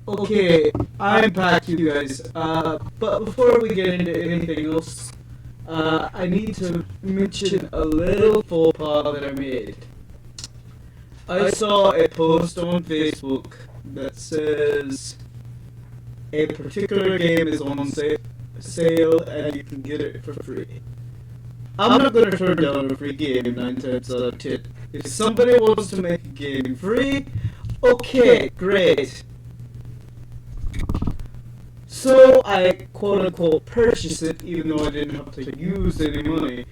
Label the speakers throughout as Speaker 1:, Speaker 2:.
Speaker 1: Okay, I'm back, you guys. But before we get into anything else, I need to mention a little faux pas that I made. I saw a post on Facebook that says a particular game is on sale and you can get it for free. I'm not going to turn down a free game 9 times out of 10. If somebody wants to make a game free, okay, great. So I quote unquote purchased it even though I didn't have to use any money.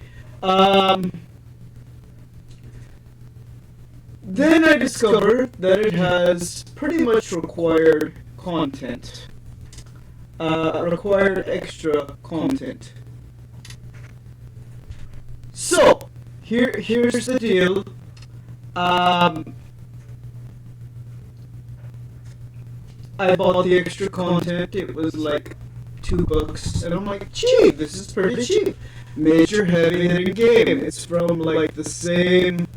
Speaker 1: Then I discovered that it has pretty much required content. Required extra content. So, here's the deal. I bought the extra content. It was like $2, and I'm like, gee, this is pretty cheap. Major heavy hitting game. It's from like the same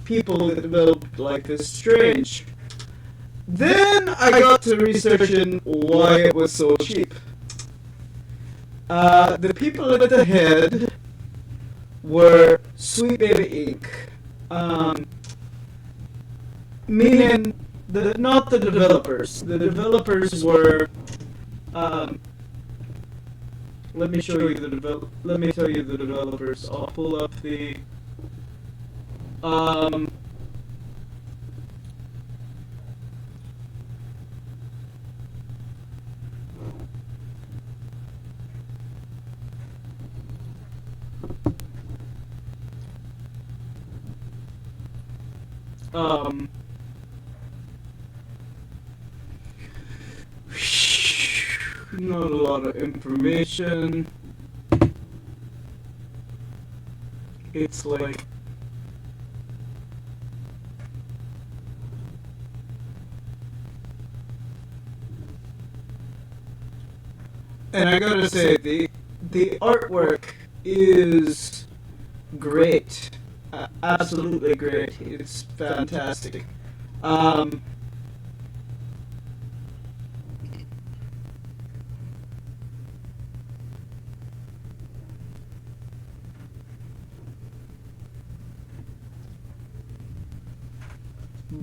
Speaker 1: people that developed Life is Strange. Then I got to researching why it was so cheap. The people at the head were Sweet Baby Inc. Meaning not the developers. The developers were. Let me show you the Let me tell you the developers. I'll pull up the. Not a lot of information. It's like and I gotta say the artwork is great, absolutely great. It's fantastic.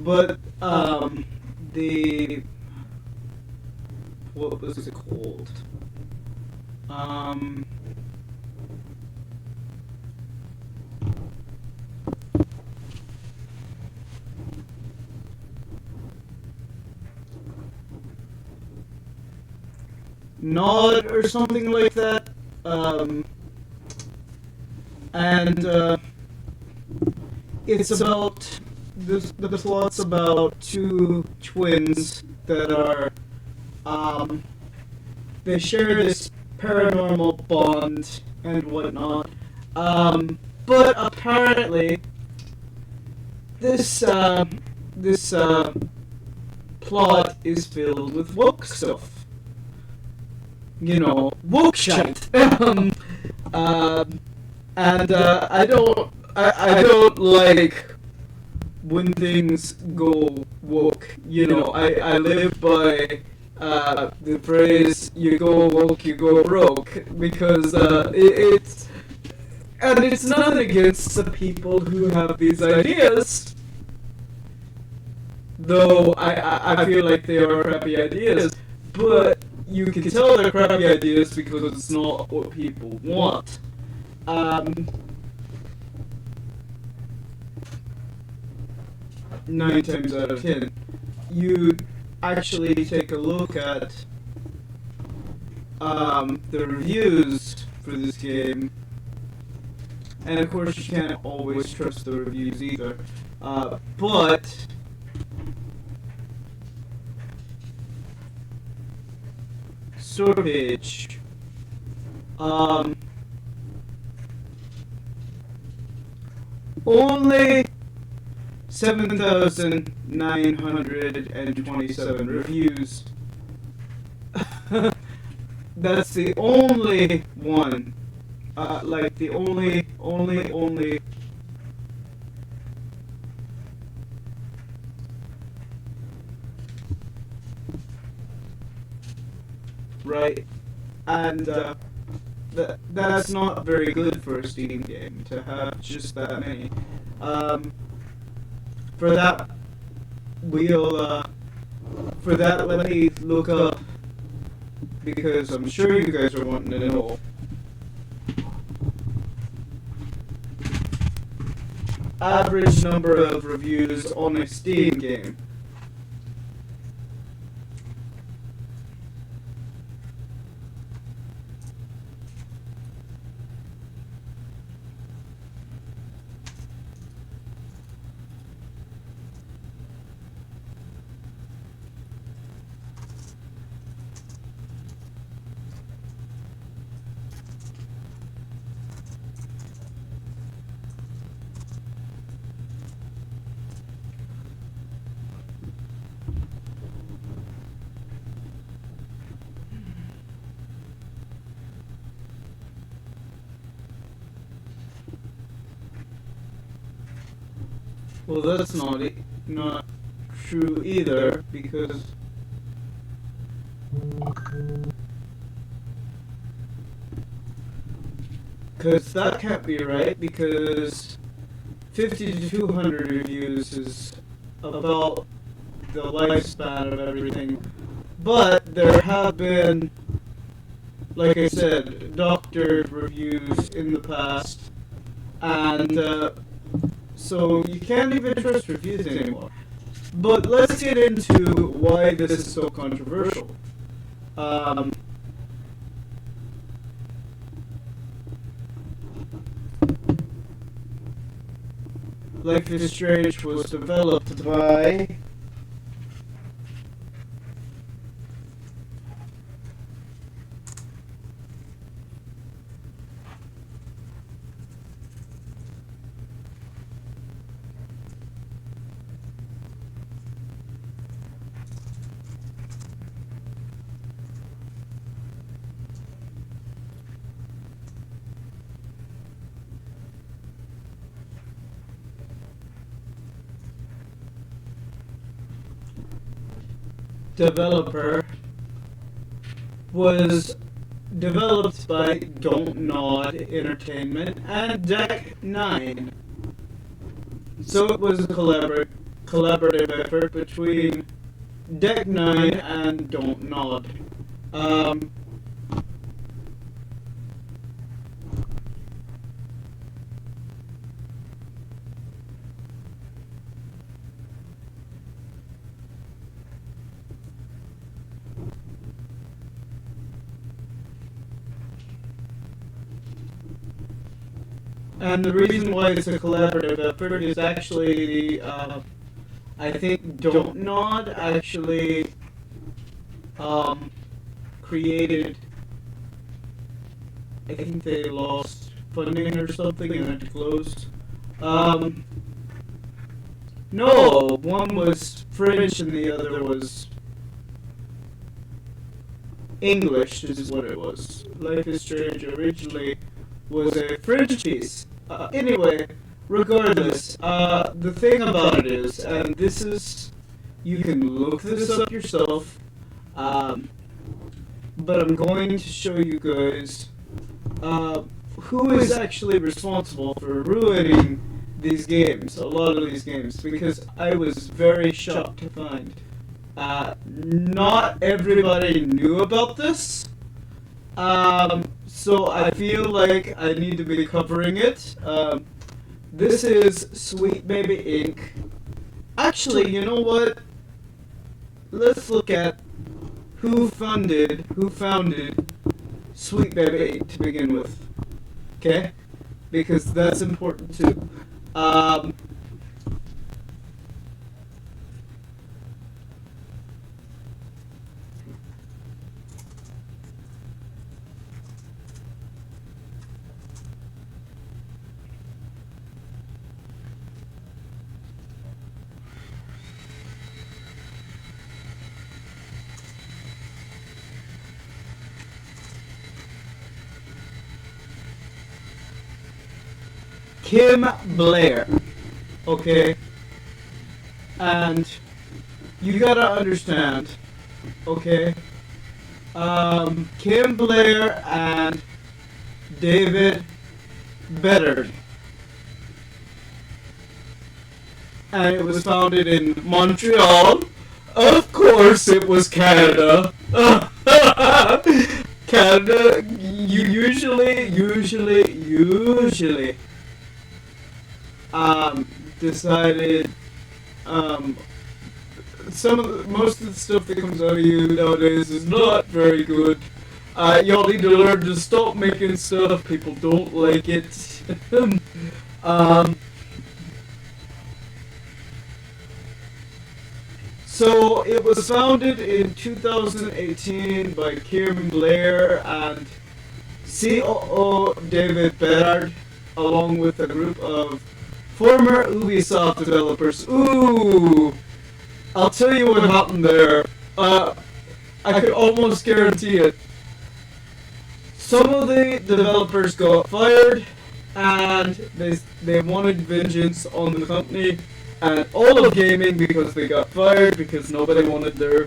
Speaker 1: But the what was it called? Nod or something like that. And it's about the plot's about two twins that are they share this paranormal bond and whatnot. But apparently this plot is filled with woke stuff. You know, woke shite. And I don't like when things go woke. You know, I live by the phrase "you go woke, you go broke," because it's nothing against the people who have these ideas, though I feel like they are crappy ideas, but you can tell they're crappy ideas because it's not what people want. 9 times out of 10, you actually take a look at the reviews for this game, and of course you can't always trust the reviews either, but store page, only 7,927 reviews. That's the only one. Like the only. right? And that's not very good for a Steam game to have just that many. For that, let me look up, because I'm sure you guys are wanting to know. Average number of reviews on a Steam game. Well, that's not true either, because that can't be right, because 50 to 200 reviews is about the lifespan of everything. But there have been, like I said, doctored reviews in the past, and so you can't even trust reviews anymore. But let's get into why this is so controversial. Life is Strange was developed by developer was developed by Don't Nod Entertainment and Deck 9. So it was a collaborative effort between Deck 9 and Don't Nod. And the reason why it's a collaborative effort is actually, I think Don't Nod actually created, I think they lost funding or something and it closed. No, one was French and the other was English is what it was. Life is Strange originally was a French piece. Anyway, regardless, the thing about it is, and this is, you can look this up yourself, but I'm going to show you guys who is actually responsible for ruining these games, a lot of these games, because I was very shocked to find not everybody knew about this. So I feel like I need to be covering it. This is Sweet Baby Inc. Actually, you know what? Let's look at who founded Sweet Baby Inc. to begin with. Okay? Because that's important too. Kim Blair, okay? And you gotta understand, okay? Kim Blair and David Bedard. And it was founded in Montreal. Of course, it was Canada. Canada usually decided most of the stuff that comes out of you nowadays is not very good. Y'all need to learn to stop making stuff. People don't like it. So it was founded in 2018 by Kim Blair and COO David Bedard, along with a group of former Ubisoft developers. Ooh! I'll tell you what happened there. I could almost guarantee it. Some of the developers got fired, and they wanted vengeance on the company and all of gaming because they got fired because nobody wanted their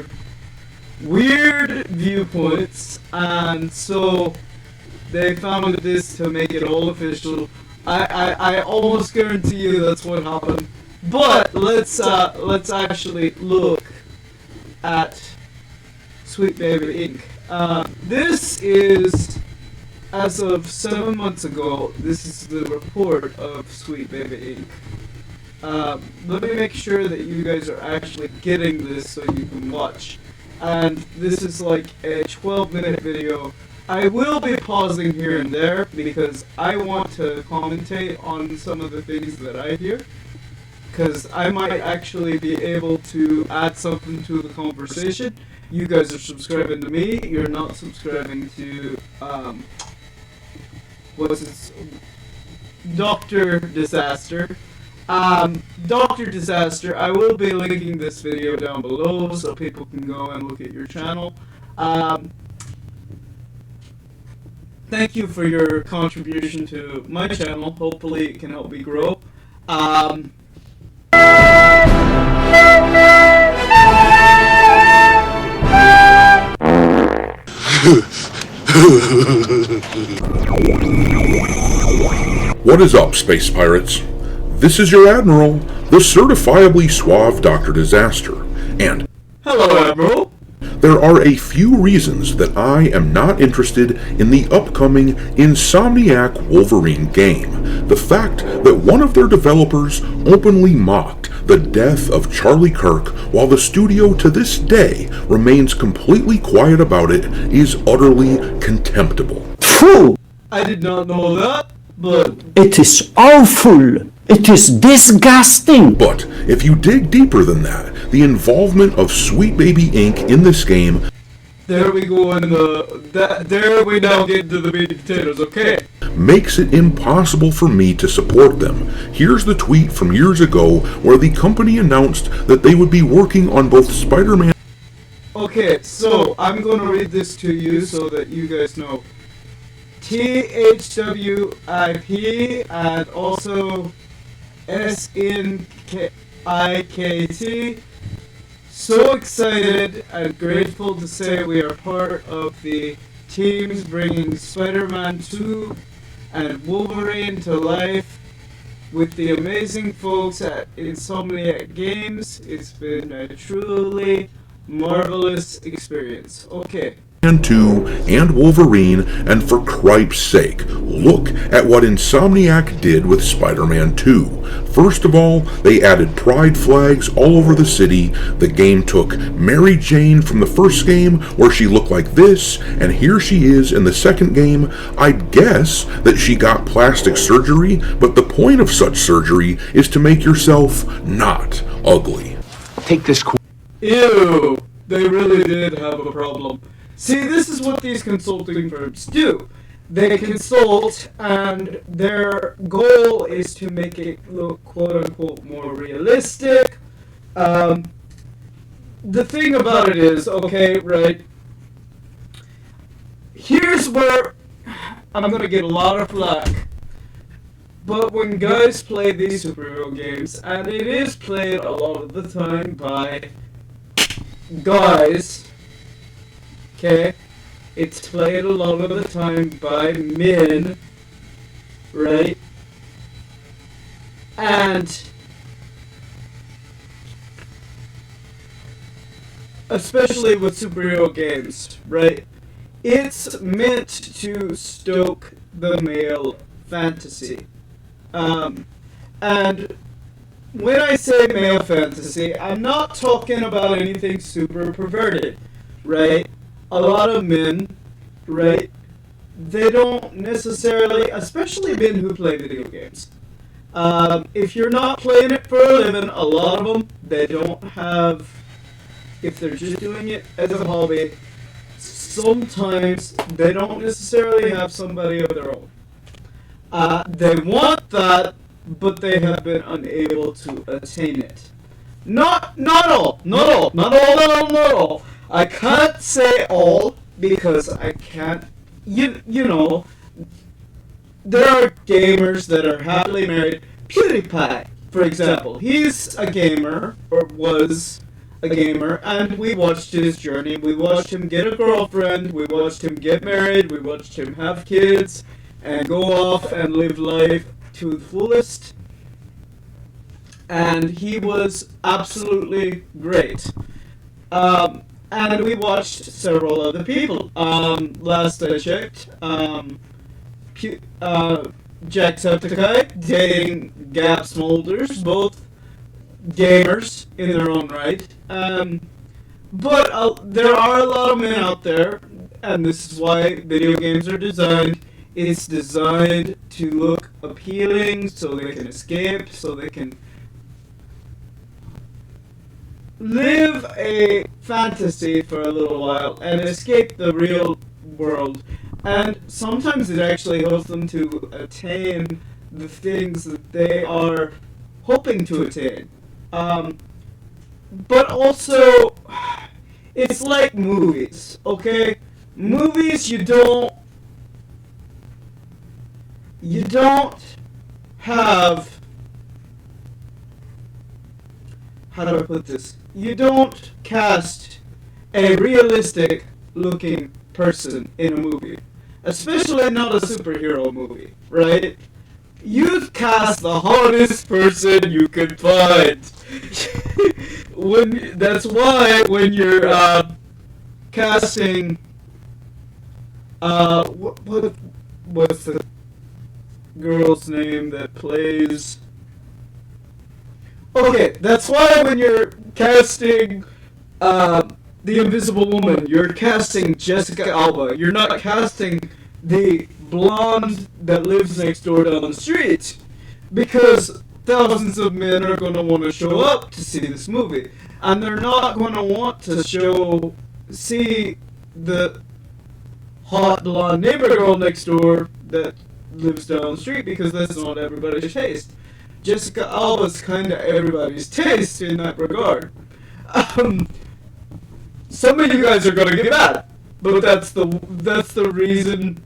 Speaker 1: weird viewpoints, and so they founded this to make it all official. I almost guarantee you that's what happened. But let's actually look at Sweet Baby Inc. This is, as of 7 months ago, this is the report of Sweet Baby Inc. Let me make sure that you guys are actually getting this so you can watch. And this is like a 12-minute video. I will be pausing here and there because I want to commentate on some of the things that I hear. Because I might actually be able to add something to the conversation. You guys are subscribing to me, you're not subscribing to, Dr. Disaster. Dr. Disaster, I will be linking this video down below so people can go and look at your channel. Thank you for your contribution to my channel. Hopefully it can help me grow.
Speaker 2: What is up, Space Pirates? This is your Admiral, the certifiably suave Dr. Disaster, and
Speaker 1: Hello, Admiral.
Speaker 2: there are a few reasons that I am not interested in the upcoming Insomniac Wolverine game. The fact that one of their developers openly mocked the death of Charlie Kirk while the studio to this day remains completely quiet about it is utterly contemptible.
Speaker 3: True.
Speaker 1: I did not know that, but
Speaker 3: It is awful. It is disgusting.
Speaker 2: But if you dig deeper than that, the involvement of Sweet Baby Inc. in this game
Speaker 1: there we go in there we now get into the meat and potatoes, okay?
Speaker 2: makes it impossible for me to support them. Here's the tweet from years ago where the company announced that they would be working on both Spider-Man.
Speaker 1: Okay, so I'm going to read this to you so that you guys know. THWIP and also SNKIKT. So excited and grateful to say we are part of the teams bringing Spider-Man 2 and Wolverine to life with the amazing folks at Insomniac Games. It's been a truly marvelous experience. Okay.
Speaker 2: 2 and Wolverine, and for cripe's sake, look at what Insomniac did with Spider-Man 2. First of all, they added pride flags all over the city. The game took Mary Jane from the first game, where she looked like this, and here she is in the second game. I'd guess that she got plastic surgery, but the point of such surgery is to make yourself not ugly.
Speaker 3: Take this.
Speaker 1: Ew, they really did have a problem. See, this is what these consulting firms do. They consult, and their goal is to make it look quote-unquote more realistic. The thing about it is, okay, right, here's where I'm gonna get a lot of flack. But when guys play these superhero games, and it is played a lot of the time by guys, okay, It's played a lot of the time by men, right? And especially with superhero games, right? It's meant to stoke the male fantasy. And when I say male fantasy, I'm not talking about anything super perverted, right? A lot of men, right, they don't necessarily, especially men who play video games. If you're not playing it for a living, a lot of them, they don't have, if they're just doing it as a hobby, sometimes they don't necessarily have somebody of their own. They want that, but they have been unable to attain it. Not all. I can't say all because I can't. You know, there are gamers that are happily married. PewDiePie, for example, he's a gamer, or was a gamer, and we watched his journey. We watched him get a girlfriend, we watched him get married, we watched him have kids, and go off and live life to the fullest. And he was absolutely great. And we watched several other people. Last I checked, Jacksepticeye dating Gab Smolders, both gamers in their own right. But there are a lot of men out there, and this is why video games are designed. It's designed to look appealing, so they can escape, so they can live a fantasy for a little while and escape the real world. And sometimes it actually helps them to attain the things that they are hoping to attain. But also, it's like movies, okay? Movies, you don't have, how do I put this? You don't cast a realistic looking person in a movie. Especially not a superhero movie, right? You cast the hottest person you can find. That's why when you're casting, what's the girl's name that plays? Okay, that's why when you're casting the Invisible Woman, you're casting Jessica Alba. You're not casting the blonde that lives next door down the street, because thousands of men are going to want to show up to see this movie, and they're not going to want to see the hot blonde neighbor girl next door that lives down the street, because that's not everybody's taste. Jessica Alba's kind of everybody's taste in that regard. Some of you guys are gonna get mad, but that's the reason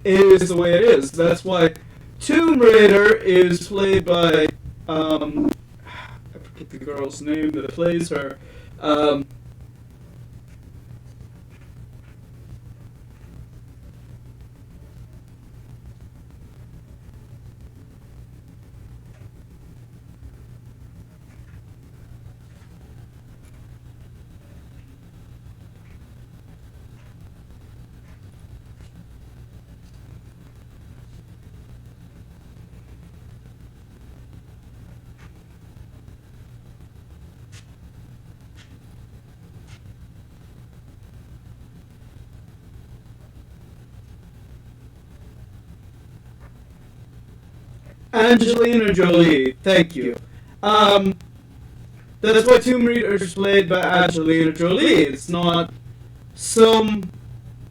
Speaker 1: it is the way it is. That's why Tomb Raider is played by I forget the girl's name that plays her. Angelina Jolie, thank you. That's why Tomb Raider is played by Angelina Jolie. It's not some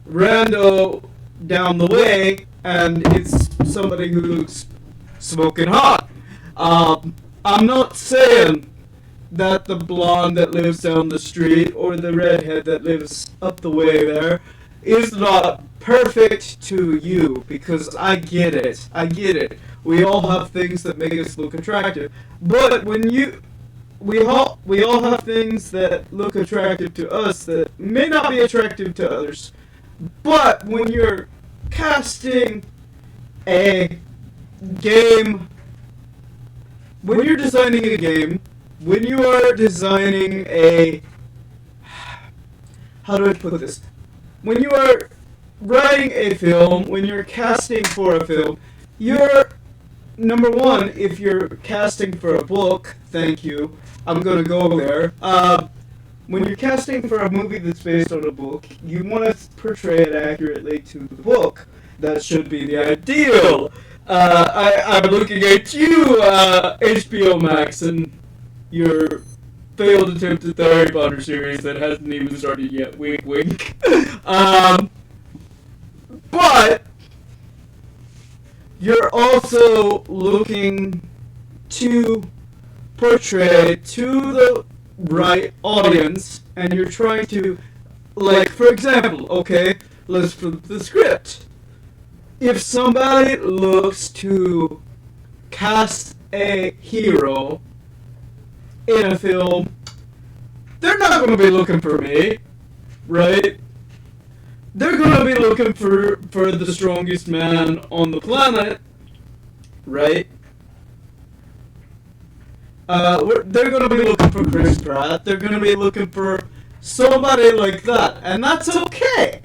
Speaker 1: rando down the way, and it's somebody who looks smoking hot. I'm not saying that the blonde that lives down the street or the redhead that lives up the way there is not perfect to you, because I get it. We all have things that make us look attractive, but we all have things that look attractive to us that may not be attractive to others. But when you're casting a game, when you're designing a game, when you are designing a, how do I put this? When you are writing a film, when you're casting for a film, you're, number one, if you're casting for a book, thank you, I'm gonna go there. When you're casting for a movie that's based on a book, you want to portray it accurately to the book. That should be the ideal. I'm looking at you, HBO Max, and your failed attempt at the Harry Potter series that hasn't even started yet. Wink, wink. But you're also looking to portray to the right audience, and you're trying to, like, for example, okay, let's flip the script. If somebody looks to cast a hero in a film, they're not going to be looking for me, right? They're going to be looking for the strongest man on the planet, right? They're going to be looking for Chris Pratt. They're going to be looking for somebody like that. And that's okay.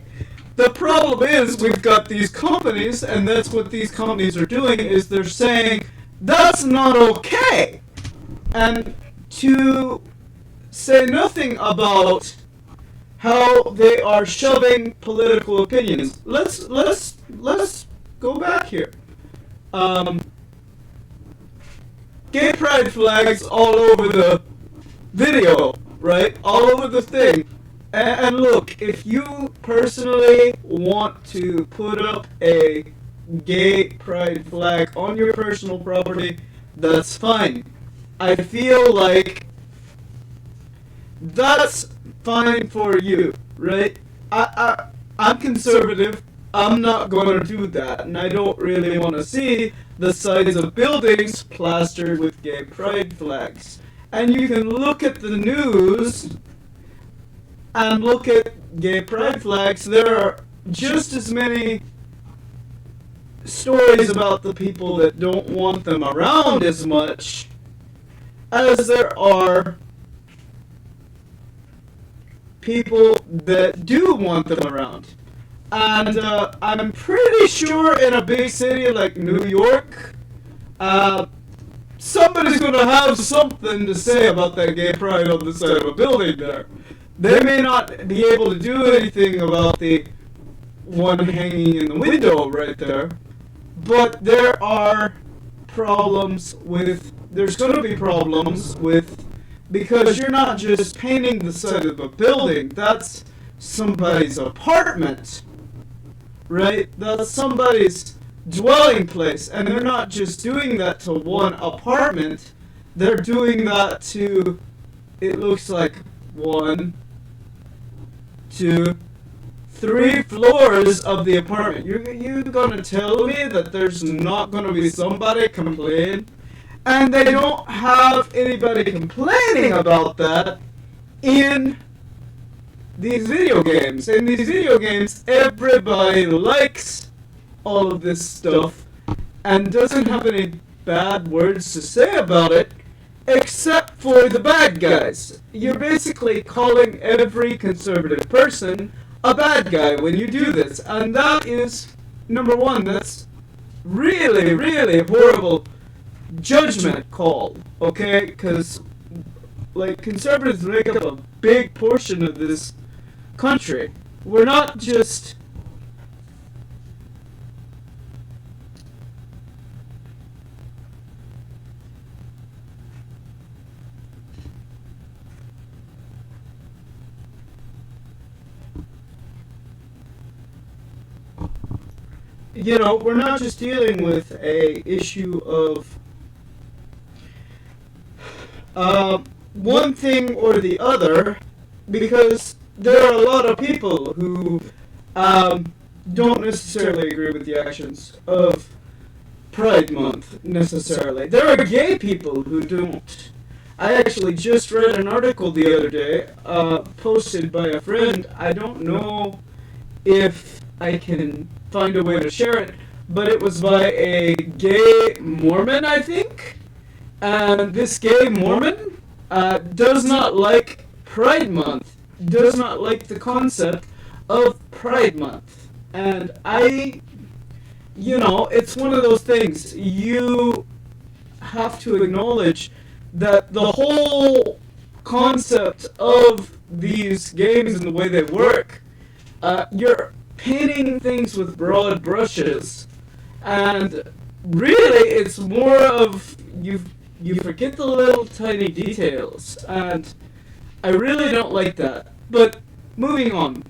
Speaker 1: The problem is we've got these companies, and that's what these companies are doing, is they're saying, that's not okay. And to say nothing about how they are shoving political opinions. Let's go back here. Gay pride flags all over the video, right? All over the thing. And look, if you personally want to put up a gay pride flag on your personal property, that's fine. I feel like that's fine for you, right? I'm conservative. I'm not going to do that, and I don't really want to see the sides of buildings plastered with gay pride flags. And you can look at the news and look at gay pride flags. There are just as many stories about the people that don't want them around as much as there are people that do want them around. And I'm pretty sure in a big city like New York, somebody's going to have something to say about that gay pride on the side of a building there. They may not be able to do anything about the one hanging in the window right there, but there are problems with, there's going to be problems with, because you're not just painting the side of a building, that's somebody's apartment, right? That's somebody's dwelling place, and they're not just doing that to one apartment, they're doing that to, it looks like 1, 2, 3 floors of the apartment. You're gonna tell me that there's not gonna be somebody complaining? And they don't have anybody complaining about that in these video games. In these video games, everybody likes all of this stuff and doesn't have any bad words to say about it, except for the bad guys. You're basically calling every conservative person a bad guy when you do this. And that is, number one, that's really, really horrible judgment call, okay? Because, like, conservatives make up a big portion of this country. We're not just we're not just dealing with a issue of one thing or the other, because there are a lot of people who don't necessarily agree with the actions of Pride Month, necessarily. There are gay people who don't. I actually just read an article the other day, posted by a friend. I don't know if I can find a way to share it, but it was by a gay Mormon, I think. And this gay Mormon does not like Pride Month, does not like the concept of Pride Month. And it's one of those things. You have to acknowledge that the whole concept of these games and the way they work, you're painting things with broad brushes, and really it's more of you forget the little tiny details, and I really don't like that. But moving on.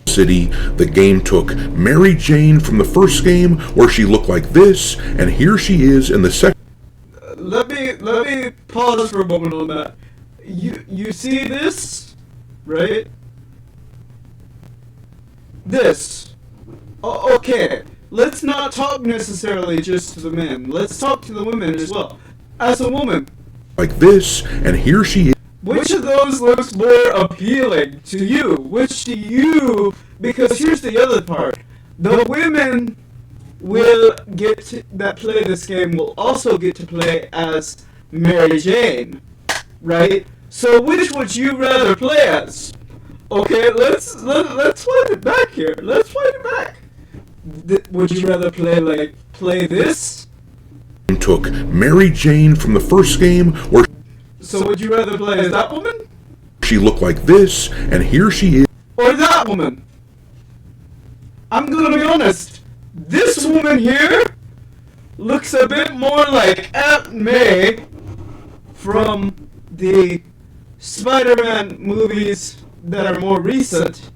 Speaker 2: City, the game took Mary Jane from the first game, where she looked like this, and here she is in the second.
Speaker 1: Let me pause for a moment on that. You see this, right? This. Okay. Let's not talk necessarily just to the men. Let's talk to the women as well. As a woman.
Speaker 2: Like this, and here she is.
Speaker 1: Which of those looks more appealing to you? Which do you... Because here's the other part. The women that play this game will also get to play as Mary Jane, right? So which would you rather play as? Okay, let's wind it back here. Let's wind it back. Would you rather play this?
Speaker 2: Took Mary Jane from the first game, where.
Speaker 1: So would you rather play as that woman?
Speaker 2: She looked like this, and here she is.
Speaker 1: Or that woman? I'm gonna be honest. This woman here looks a bit more like Aunt May from the Spider-Man movies that are more recent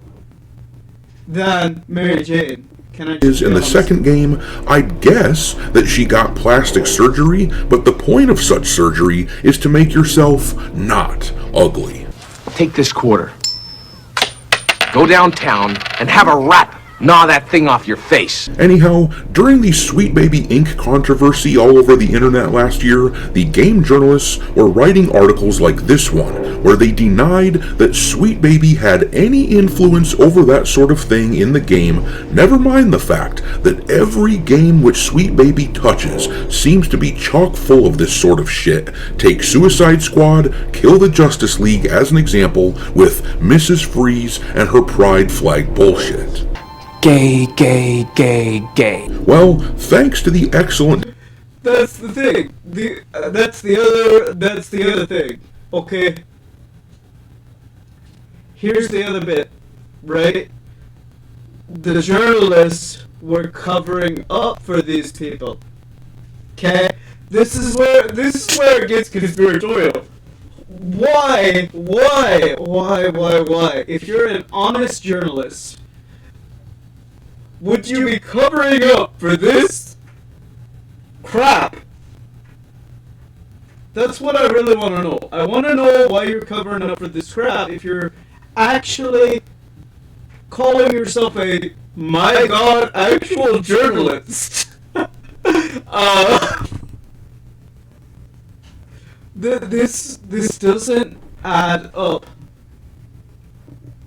Speaker 1: than Mary Jane.
Speaker 2: Is in the second game. I'd guess that she got plastic surgery, but the point of such surgery is to make yourself not ugly.
Speaker 4: Take this quarter. Go downtown and have a rat gnaw that thing off your face.
Speaker 2: Anyhow, during the Sweet Baby Inc. controversy all over the internet last year, the game journalists were writing articles like this one, where they denied that Sweet Baby had any influence over that sort of thing in the game, never mind the fact that every game which Sweet Baby touches seems to be chock full of this sort of shit. Take Suicide Squad, Kill the Justice League as an example, with Mrs. Freeze and her pride flag bullshit.
Speaker 3: Gay, gay, gay, gay.
Speaker 2: Well, thanks to the excellent...
Speaker 1: That's the thing. That's the other thing. Okay. Here's the other bit, right? The journalists were covering up for these people. Okay? This is where it gets conspiratorial. Why? If you're an honest journalist, would you be covering up for this crap? That's what I really want to know. I want to know why you're covering up for this crap if you're actually calling yourself a, my god, actual journalist. This doesn't add up.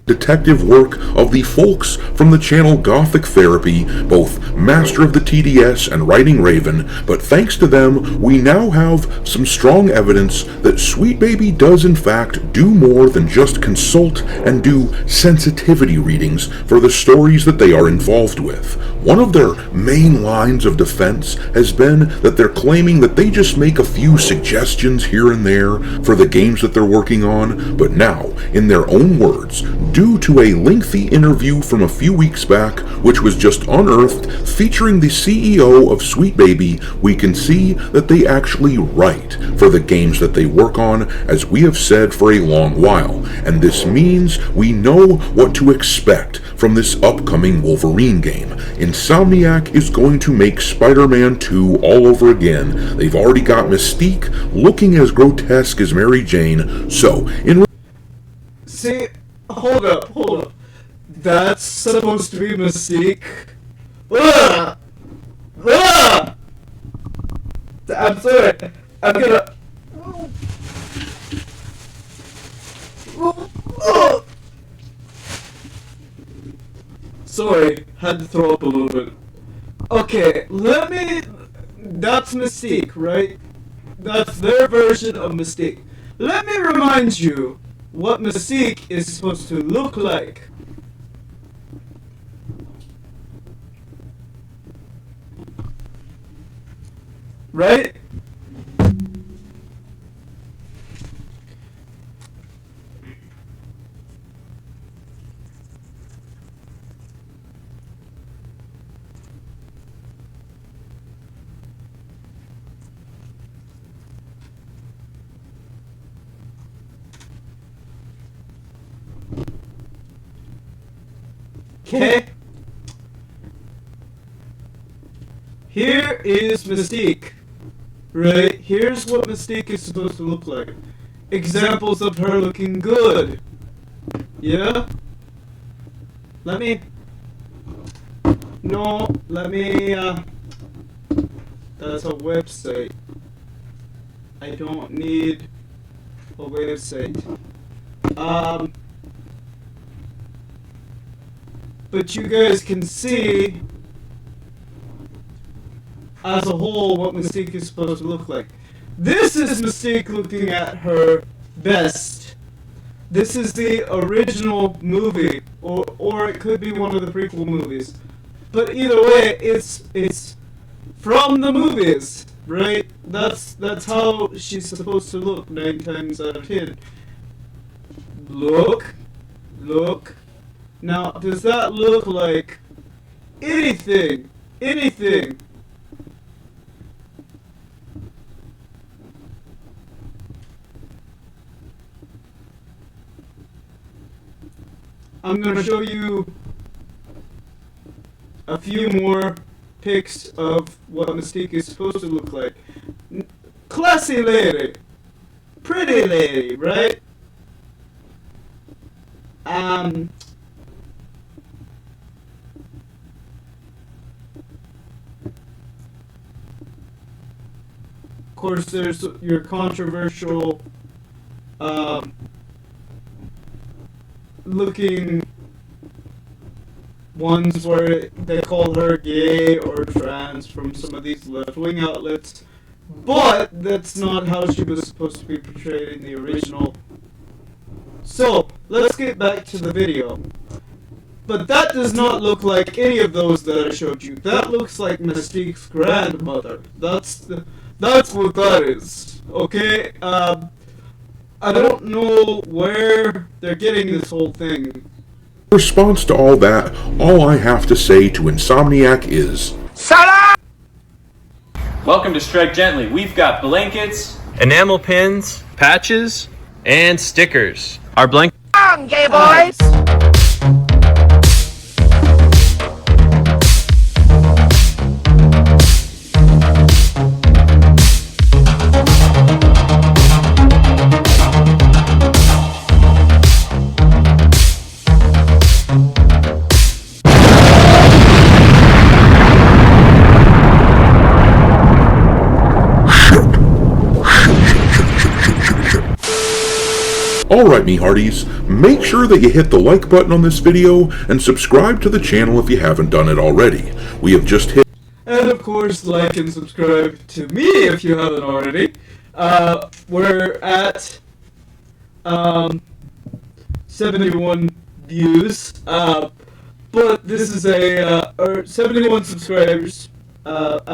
Speaker 2: Detective work of the folks from the channel Gothic Therapy, both master of the TDS and writing Raven, but thanks to them, we now have some strong evidence that Sweet Baby does in fact do more than just consult and do sensitivity readings for the stories that they are involved with. One of their main lines of defense has been that they're claiming that they just make a few suggestions here and there for the games that they're working on, but now, in their own words, due to a lengthy interview from a few weeks back, which was just unearthed, featuring the CEO of Sweet Baby, we can see that they actually write for the games that they work on, as we have said for a long while, and this means we know what to expect from this upcoming Wolverine game. Insomniac is going to make Spider-Man 2 all over again. They've already got Mystique looking as grotesque as Mary Jane, so
Speaker 1: See, hold up. That's supposed to be Mystique. I'm sorry. I'm gonna... Sorry, had to throw up a little bit. Okay, that's Mystique, right? That's their version of Mystique. Let me remind you what Mystique is supposed to look like. Right? Okay. Here is Mystique. Right? Here's what Mystique is supposed to look like. Examples of her looking good. Yeah? Let me... No, let me, That's a website. I don't need a website. But you guys can see as a whole what Mystique is supposed to look like. This is Mystique looking at her best. This is the original movie, or it could be one of the prequel movies. But either way, it's from the movies, right? That's how she's supposed to look 9 times out of 10. Look. Now, does that look like anything? Anything? I'm gonna show you a few more pics of what Mystique is supposed to look like. Classy lady. Pretty lady, right? Of course, there's your controversial looking ones where they call her gay or trans from some of these left-wing outlets, but that's not how she was supposed to be portrayed in the original. So, let's get back to the video. But that does not look like any of those that I showed you. That looks like Mystique's grandmother. That's what that is. Okay? I don't know where they're getting this whole thing.
Speaker 2: In response to all that, all I have to say to Insomniac is...
Speaker 4: Salah!
Speaker 5: Welcome to Strike Gently. We've got blankets, enamel pins, patches, and stickers. Our blanket...
Speaker 4: Gay boys!
Speaker 2: Alright me hearties, make sure that you hit the like button on this video and subscribe to the channel if you haven't done it already. We have just hit...
Speaker 1: And of course, like and subscribe to me if you haven't already. We're at 71 views, but this is or 71 subscribers. At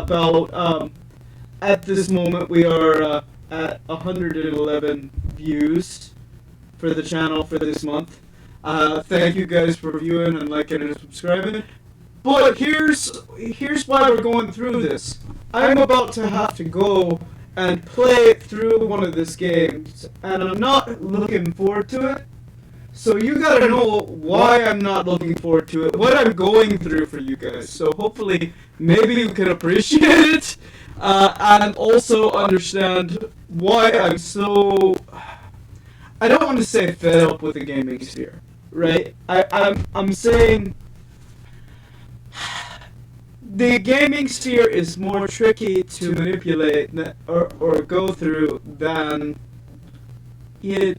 Speaker 1: this moment we are at 111 views for the channel for this month. Thank you guys for viewing and liking and subscribing. But here's why we're going through this. I'm about to have to go and play through one of these games, and I'm not looking forward to it. So you gotta know why I'm not looking forward to it, what I'm going through for you guys. So hopefully, maybe you can appreciate it, and also understand why I'm so... I don't want to say fed up with the gaming sphere, right? I'm saying the gaming sphere is more tricky to manipulate or go through than it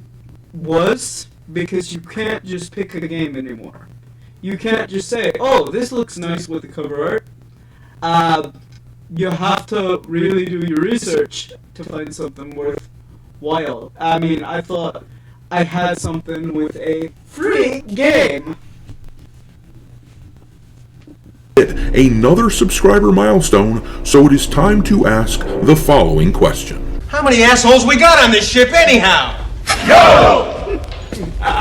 Speaker 1: was, because you can't just pick a game anymore. You can't just say, "Oh, this looks nice with the cover art." You have to really do your research to find something worthwhile. I mean, I thought I had something with a free game.
Speaker 2: Another subscriber milestone, so it is time to ask the following question.
Speaker 6: How many assholes we got on this ship anyhow?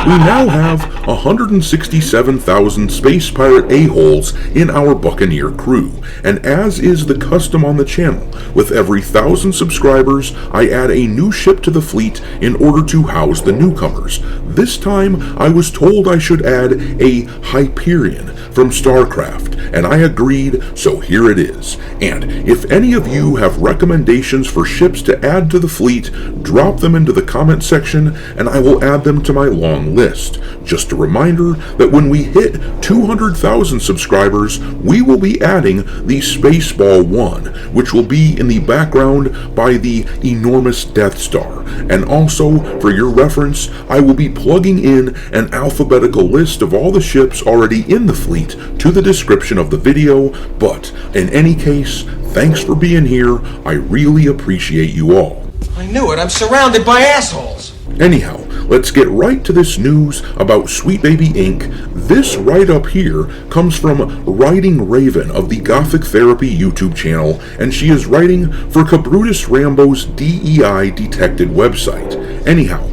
Speaker 2: We now have 167,000 space pirate a-holes in our Buccaneer crew, and as is the custom on the channel, with every 1,000 subscribers, I add a new ship to the fleet in order to house the newcomers. This time, I was told I should add a Hyperion from StarCraft, and I agreed, so here it is. And if any of you have recommendations for ships to add to the fleet, drop them into the comment section, and I will add them to my long list. Just a reminder that when we hit 200,000 subscribers, we will be adding the Spaceball 1, which will be in the background by the enormous Death Star. And also, for your reference, I will be plugging in an alphabetical list of all the ships already in the fleet to the description of the video, but in any case, thanks for being here. I really appreciate you all.
Speaker 6: I knew it. I'm surrounded by assholes.
Speaker 2: Anyhow, let's get right to this news about Sweet Baby Inc. This write-up here comes from Writing Raven of the Gothic Therapy YouTube channel, and she is writing for Cabrutus Rambo's DEI Detected website. Anyhow,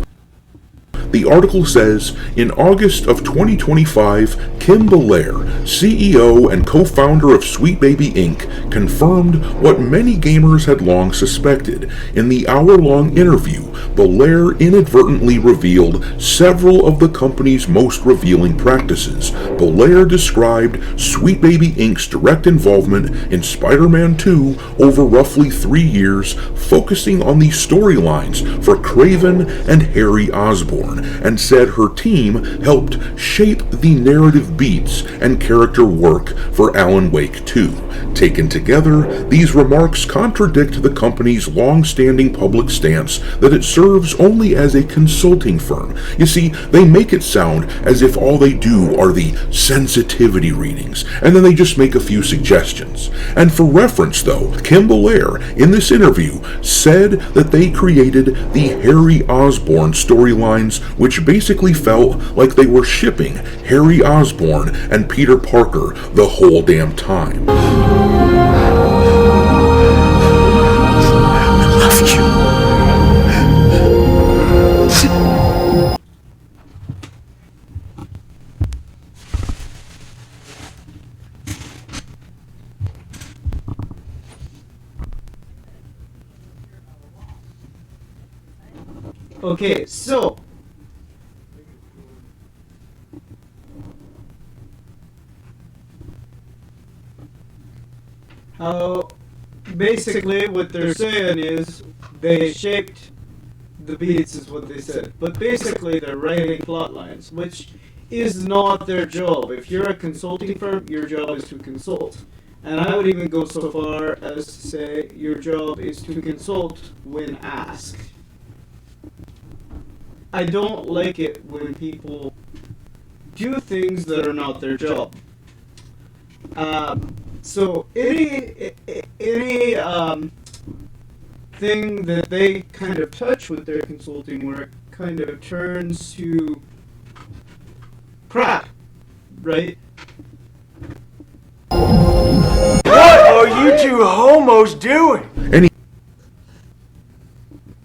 Speaker 2: the article says, in August of 2025, Kim Belair, CEO and co-founder of Sweet Baby Inc., confirmed what many gamers had long suspected. In the hour-long interview, Belair inadvertently revealed several of the company's most revealing practices. Belair described Sweet Baby Inc.'s direct involvement in Spider-Man 2 over roughly 3 years, focusing on the storylines for Kraven and Harry Osborn, and said her team helped shape the narrative beats and character work for Alan Wake 2. Taken together, these remarks contradict the company's long-standing public stance that it serves only as a consulting firm. You see, they make it sound as if all they do are the sensitivity readings, and then they just make a few suggestions. And for reference, though, Kim Belair, in this interview, said that they created the Harry Osborn storylines, which basically felt like they were shipping Harry Osborn and Peter Parker the whole damn time.
Speaker 1: Okay, so how basically what they're saying is they shaped the beats is what they said, but basically they're writing plot lines, which is not their job. If you're a consulting firm, your job is to consult. And I would even go so far as to say your job is to consult when asked. I don't like it when people do things that are not their job. So any thing that they kind of touch with their consulting work kind of turns to crap, right?
Speaker 6: What are you two homos doing?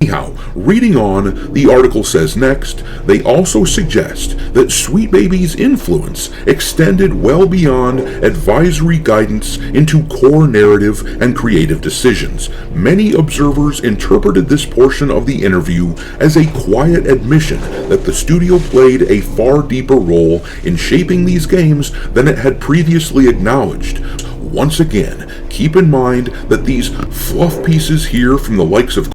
Speaker 2: Anyhow, reading on, the article says next, they also suggest that Sweet Baby's influence extended well beyond advisory guidance into core narrative and creative decisions. Many observers interpreted this portion of the interview as a quiet admission that the studio played a far deeper role in shaping these games than it had previously acknowledged. Once again, keep in mind that these fluff pieces here from the likes of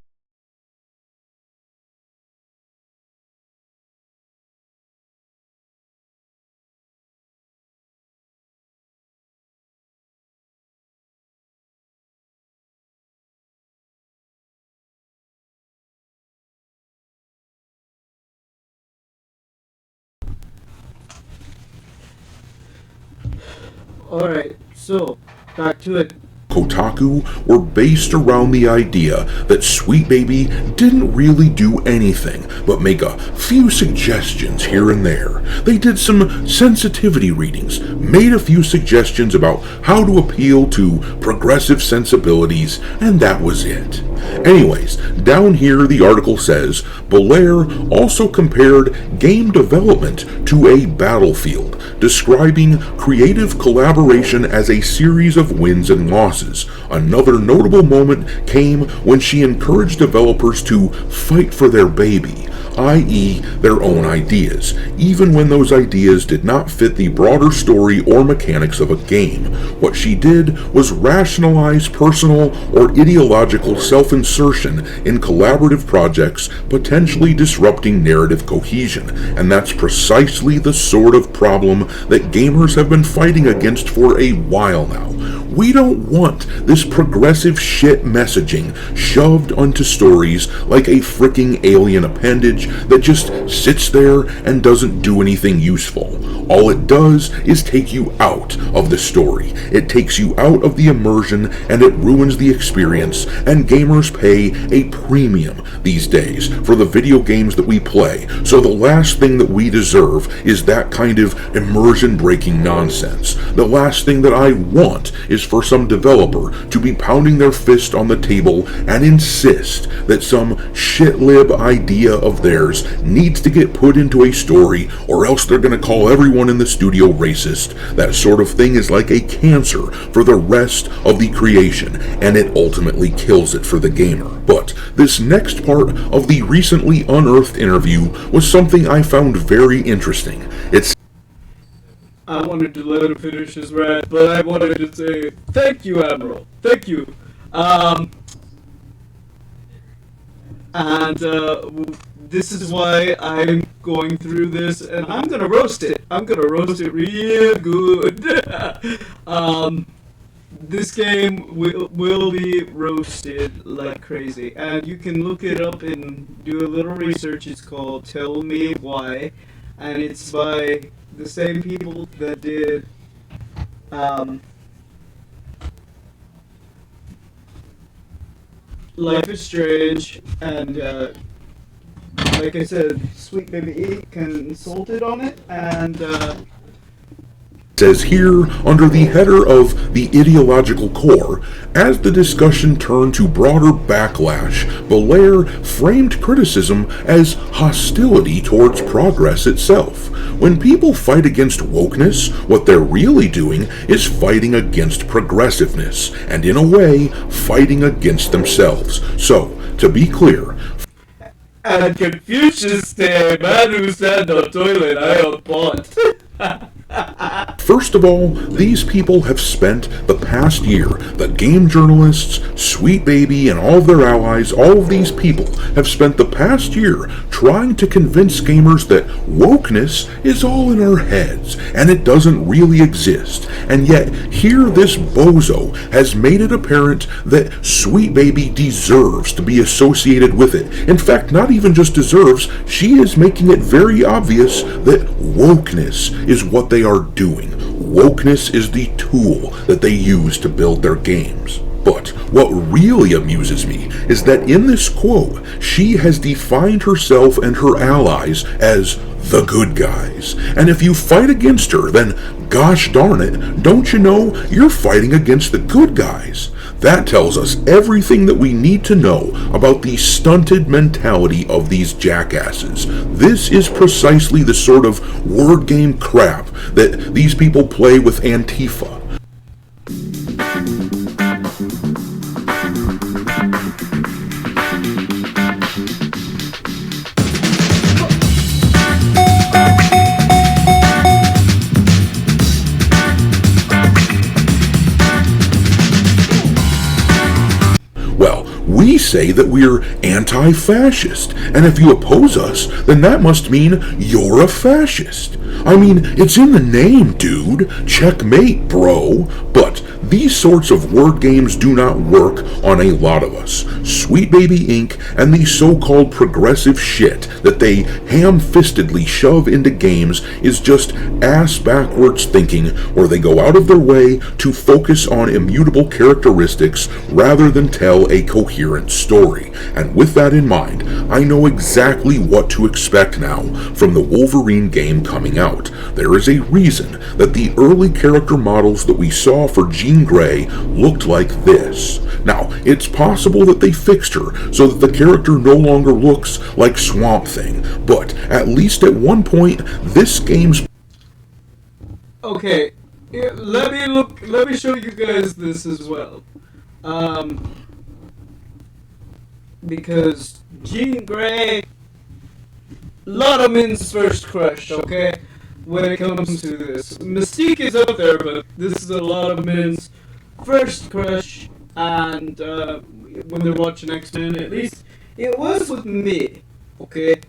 Speaker 1: Alright, so, back to it.
Speaker 2: Kotaku were based around the idea that Sweet Baby didn't really do anything but make a few suggestions here and there. They did some sensitivity readings, made a few suggestions about how to appeal to progressive sensibilities, and that was it. Anyways, down here the article says, Belair also compared game development to a battlefield, describing creative collaboration as a series of wins and losses. Another notable moment came when she encouraged developers to fight for their baby, i.e. their own ideas, even when those ideas did not fit the broader story or mechanics of a game. What she did was rationalize personal or ideological self-insertion in collaborative projects, potentially disrupting narrative cohesion, and that's precisely the sort of problem that gamers have been fighting against for a while now. We don't want this progressive shit messaging shoved onto stories like a freaking alien appendage that just sits there and doesn't do anything useful. All it does is take you out of the story. It takes you out of the immersion and it ruins the experience, and gamers pay a premium these days for the video games that we play, so the last thing that we deserve is that kind of immersion-breaking nonsense. The last thing that I want is for some developer to be pounding their fist on the table and insist that some shitlib idea of theirs needs to get put into a story, or else they're going to call everyone in the studio racist. That sort of thing is like a cancer for the rest of the creation, and it ultimately kills it for the gamer. But this next part of the recently unearthed interview was something I found very interesting.
Speaker 1: I wanted to let him finish his rant, but I wanted to say, thank you, Admiral. Thank you. This is why I'm going through this, and I'm gonna roast it. I'm gonna roast it real good. This game will be roasted like crazy, and you can look it up and do a little research. It's called Tell Me Why, and it's by the same people that did Life is Strange, and like I said, Sweet Baby E consulted on it, and
Speaker 2: says here, under the header of the ideological core, as the discussion turned to broader backlash, Belair framed criticism as hostility towards progress itself. When people fight against wokeness, what they're really doing is fighting against progressiveness, and in a way, fighting against themselves. So, to be clear,
Speaker 1: and Confucius Day, man who sat on the toilet, I applaud.
Speaker 2: First of all, these people have spent the past year, the game journalists, Sweet Baby, and all of their allies, all of these people have spent the past year trying to convince gamers that wokeness is all in our heads, and it doesn't really exist. And yet, here this bozo has made it apparent that Sweet Baby deserves to be associated with it. In fact, not even just deserves, she is making it very obvious that wokeness is what they are doing. Wokeness is the tool that they use to build their games. But what really amuses me is that in this quote, she has defined herself and her allies as the good guys. And if you fight against her, then gosh darn it, don't you know you're fighting against the good guys? That tells us everything that we need to know about the stunted mentality of these jackasses. This is precisely the sort of word game crap that these people play with Antifa. We say that we're anti-fascist, and if you oppose us, then that must mean you're a fascist. I mean, it's in the name, dude. Checkmate, bro. But these sorts of word games do not work on a lot of us. Sweet Baby Inc. and the so-called progressive shit that they ham-fistedly shove into games is just ass-backwards thinking, where they go out of their way to focus on immutable characteristics rather than tell a coherent story. And with that in mind, I know exactly what to expect now from the Wolverine game coming out. There is a reason that the early character models that we saw for Jean Grey looked like this. Now, it's possible that they fixed her so that the character no longer looks like Swamp Thing, but at least at one point, this game's...
Speaker 1: Okay, yeah, let me show you guys this as well. Because Jean Grey, lot of men's first crush, okay? When it comes to this, Mystique is up there, but this is a lot of men's first crush. And when they're watching X-Men, at least it was with me, okay?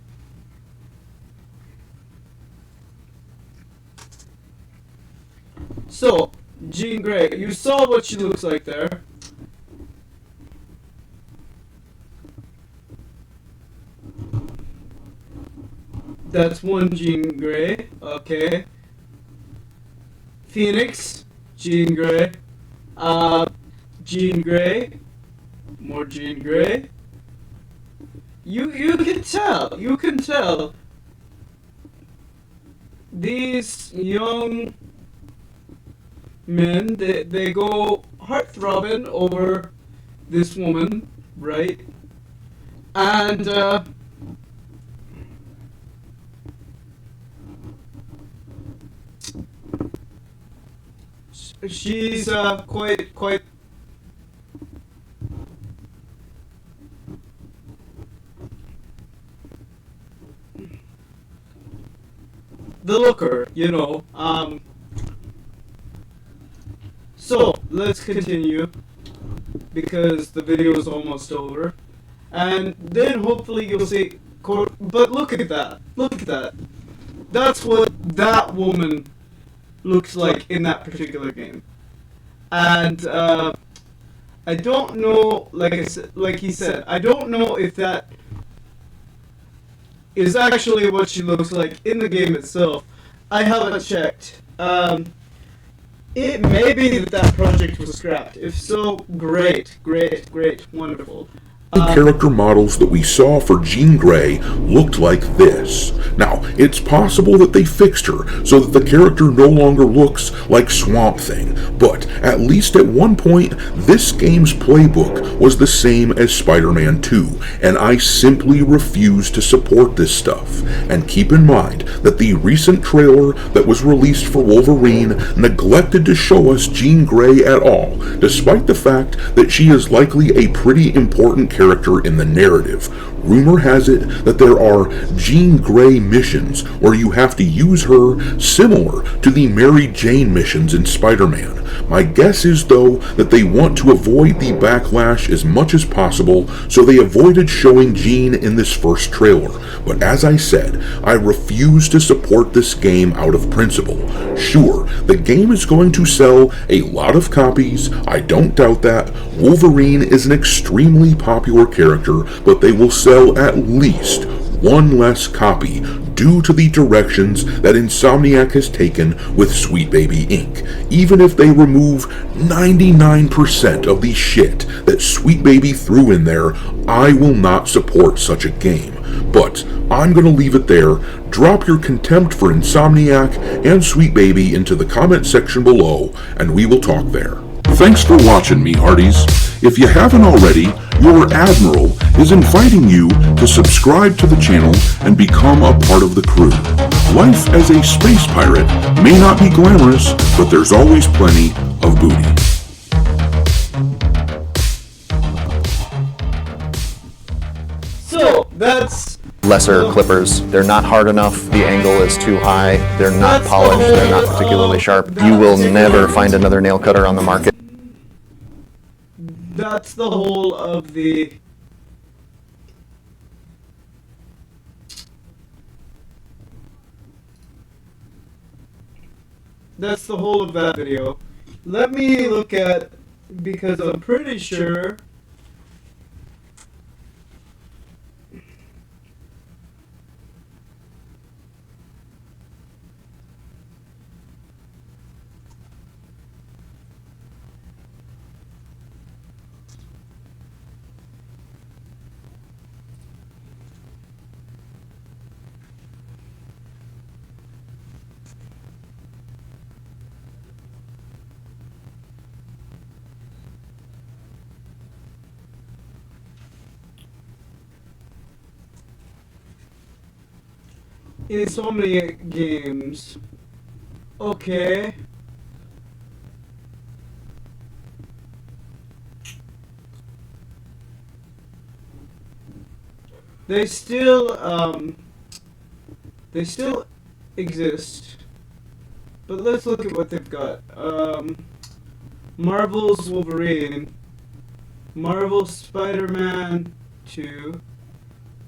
Speaker 1: So, Jean Grey, you saw what she looks like there. That's one Jean Grey, okay. Phoenix, Jean Grey. Jean Grey. More Jean Grey. You can tell. These young men, they go heart-throbbing over this woman, right? And, she's quite the looker, you know. So let's continue because the video is almost over, and then hopefully you'll see. But look at that! Look at that! That's what that woman looks like in that particular game. And I don't know, like he said, I don't know if that is actually what she looks like in the game itself. I haven't checked. It may be that project was scrapped. If so, great, wonderful.
Speaker 2: character models that we saw for Jean Grey looked like this. Now, it's possible that they fixed her so that the character no longer looks like Swamp Thing, but at least at one point, this game's playbook was the same as Spider-Man 2, and I simply refuse to support this stuff. And keep in mind that the recent trailer that was released for Wolverine neglected to show us Jean Grey at all, despite the fact that she is likely a pretty important character in the narrative. Rumor has it that there are Jean Grey missions where you have to use her similar to the Mary Jane missions in Spider-Man. My guess is, though, that they want to avoid the backlash as much as possible, so they avoided showing Jean in this first trailer. But as I said, I refuse to support this game out of principle. Sure, the game is going to sell a lot of copies, I don't doubt that. Wolverine is an extremely popular character, but they will sell at least one less copy due to the directions that Insomniac has taken with Sweet Baby Inc. Even if they remove 99% of the shit that Sweet Baby threw in there, I will not support such a game. But I'm going to leave it there. Drop your contempt for Insomniac and Sweet Baby into the comment section below, and we will talk there. Thanks for watching, me hearties. If you haven't already, your Admiral is inviting you to subscribe to the channel and become a part of the crew. Life as a space pirate may not be glamorous, but there's always plenty of booty.
Speaker 1: So, that's...
Speaker 7: lesser clippers. They're not hard enough, the angle is too high, they're not
Speaker 1: That's
Speaker 7: polished,
Speaker 1: the
Speaker 7: they're not
Speaker 1: whole,
Speaker 7: particularly sharp.
Speaker 1: that
Speaker 7: You will
Speaker 1: particular-
Speaker 7: never find another nail cutter on the market.
Speaker 1: That's the whole of the... That's the whole of that video. Let me look at, because I'm pretty sure. Insomniac Games. Okay. They still exist. But let's look at what they've got. Marvel's Wolverine, Marvel Spider-Man 2,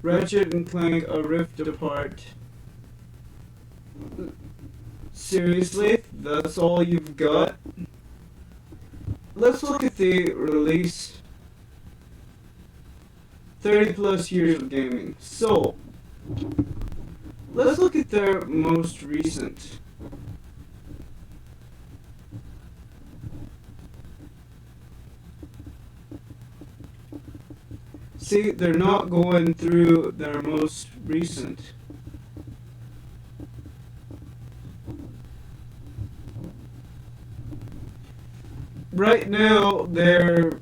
Speaker 1: Ratchet and Clank A Rift Apart. Seriously? That's all you've got? Let's look at the release. 30 plus years of gaming. So, let's look at their most recent. See, they're not going through their most recent. Right now, they're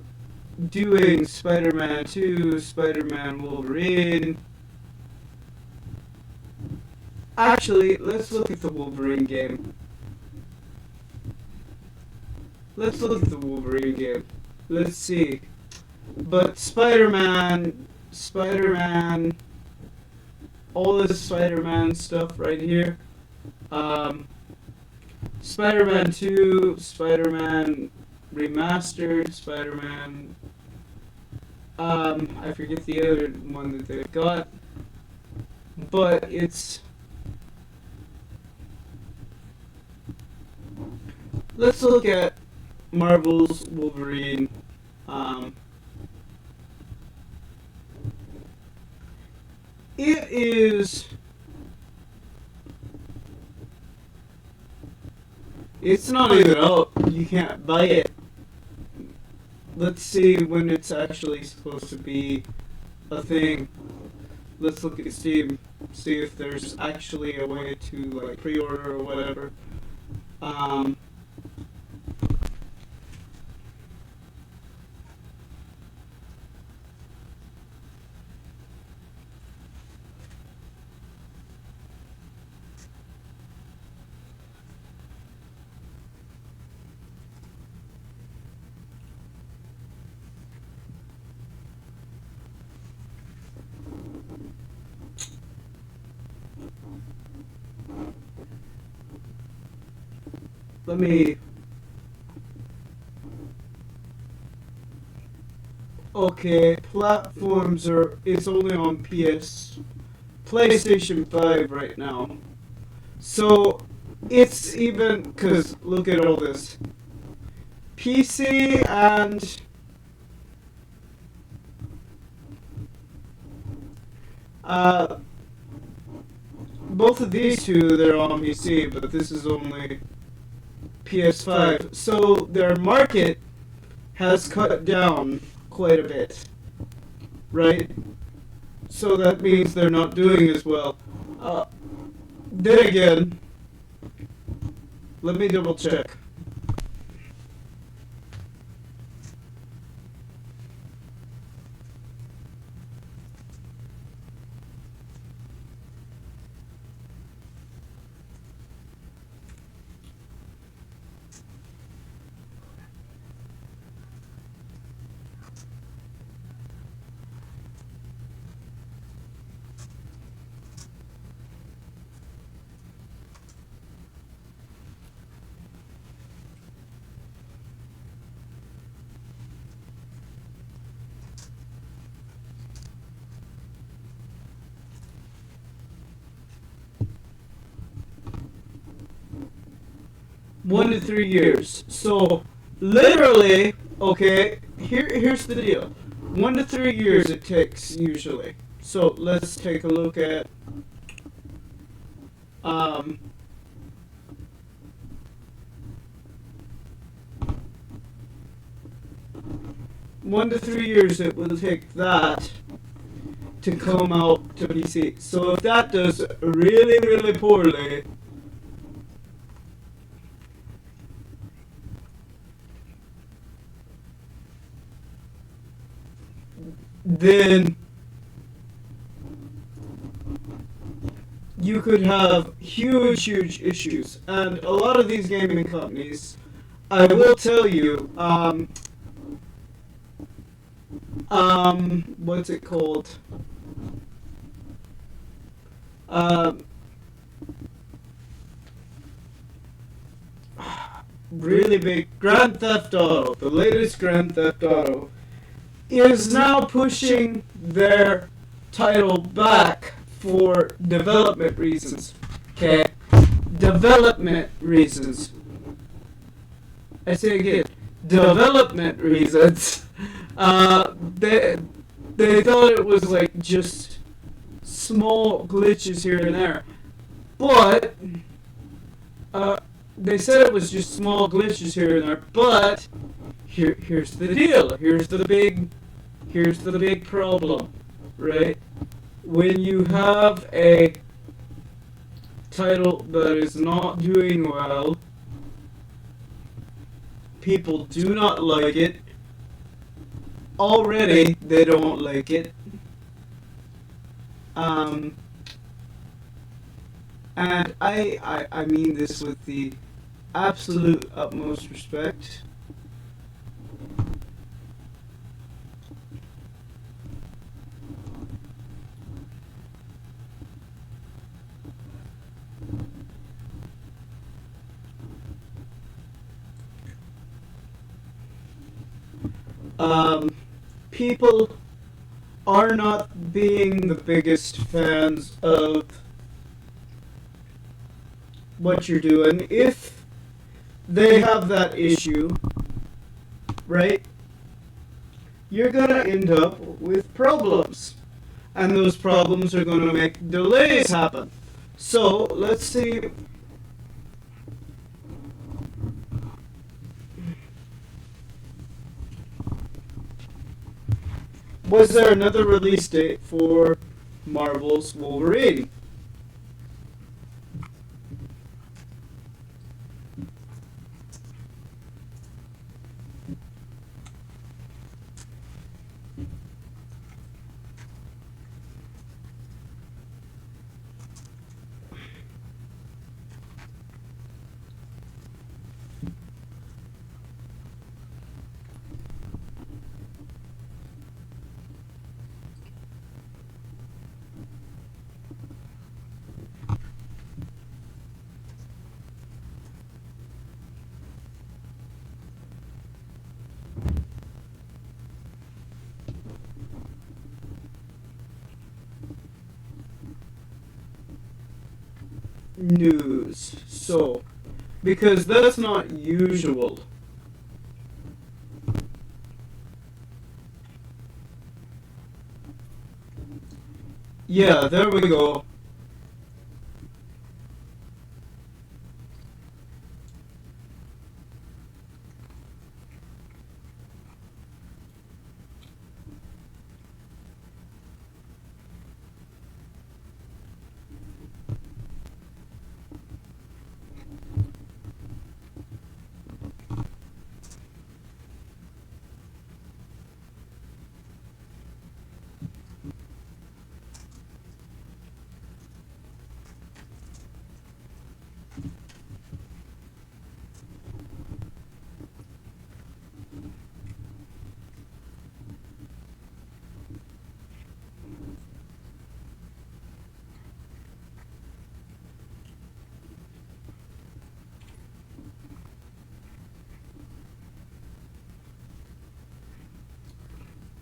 Speaker 1: doing Spider-Man 2, Spider-Man Wolverine. Actually, let's look at the Wolverine game. Let's see. But Spider-Man, all this Spider-Man stuff right here. Spider-Man 2, Spider-Man Remastered, Spider-Man, I forget the other one that they've got, but it's, let's look at Marvel's Wolverine. It is, it's not even out, you can't buy it. Let's see when it's actually supposed to be a thing. Let's look at Steam, see if there's actually a way to like pre-order or whatever. Let me. Okay, platforms are. It's only on PlayStation 5 right now. So it's even. Because look at all this. PC and. Both of these two, they're on PC, but this is only PS5. So their market has cut down quite a bit, right? So that means they're not doing as well. Then again, let me double check. 1 to 3 years. So literally, okay, here's the deal. 1 to 3 years it takes usually. So let's take a look at 1 to 3 years it will take that to come out to PC. So if that does really, really poorly, then you could have huge, huge issues. And a lot of these gaming companies, I will tell you, what's it called? Really big Grand Theft Auto, the latest Grand Theft Auto, is now pushing their title back for development reasons. Okay? Development reasons. I say again, development reasons. They thought it was like just small glitches here and there. But they said it was just small glitches here and there, but here's the deal. Here's the big problem, right? When you have a title that is not doing well, people do not like it. Already, they don't like it. And I mean this with the absolute utmost respect. People are not being the biggest fans of what you're doing. If they have that issue, right, you're gonna end up with problems. And those problems are gonna make delays happen. So, let's see. Was there another release date for Marvel's Wolverine? News. So, because that's not usual. Yeah, there we go.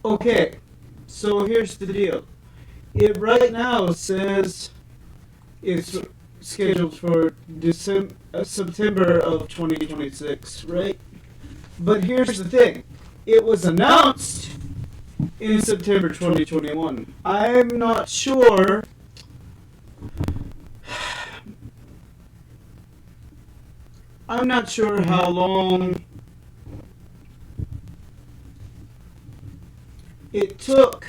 Speaker 1: Okay, so here's the deal. It right now says it's scheduled for September of 2026, right? But here's the thing. It was announced in September 2021. I'm not sure how long it took.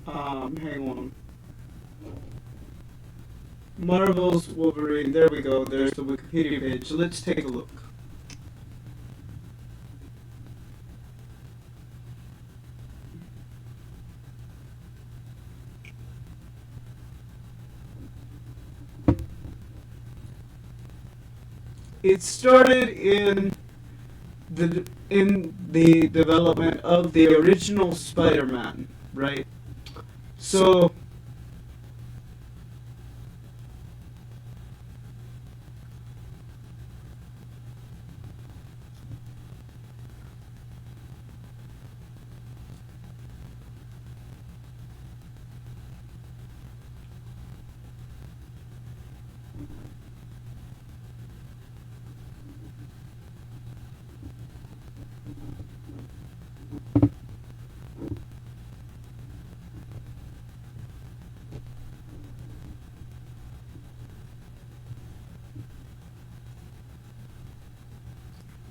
Speaker 1: Hang on. Marvel's Wolverine. There we go. There's the Wikipedia page. Let's take a look. It started in the development of the original Spider-Man, right? So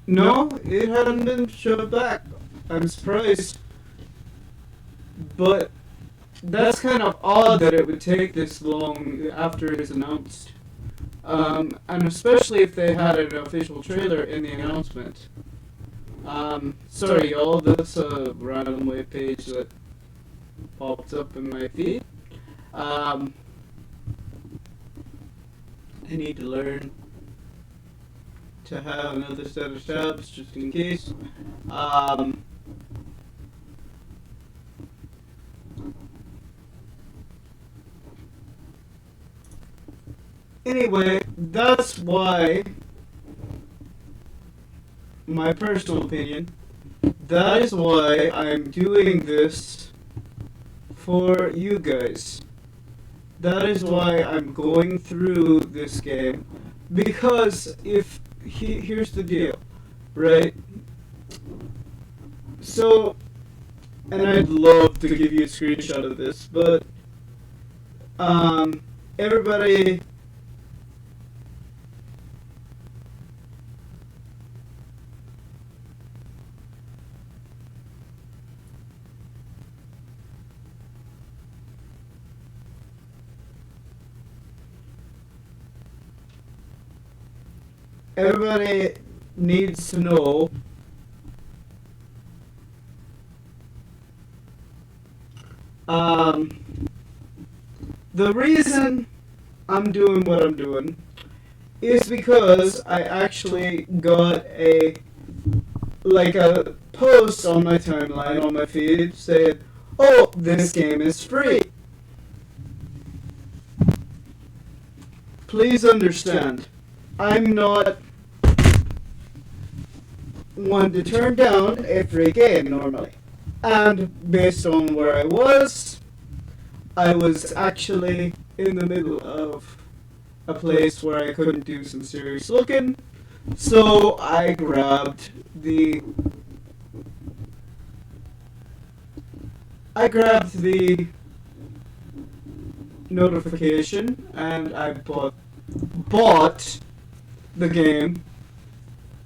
Speaker 1: no, it hadn't been shoved back. I'm surprised. But that's kind of odd that it would take this long after it's announced. And especially if they had an official trailer in the announcement. Sorry y'all, that's a random web page that popped up in my feed. I need to learn to have another set of tabs just in case. Anyway, that's why, my personal opinion, that is why I'm doing this for you guys. That is why I'm going through this game. Because if here's the deal, right? So, and I'd love to give you a screenshot of this, but everybody needs to know the reason I'm doing what I'm doing is because I actually got a post on my timeline on my feed saying, "Oh, this game is free." Please understand, I'm not one to turn down a free game normally. And based on where I was actually in the middle of a place where I couldn't do some serious looking. So I grabbed the notification and I bought the game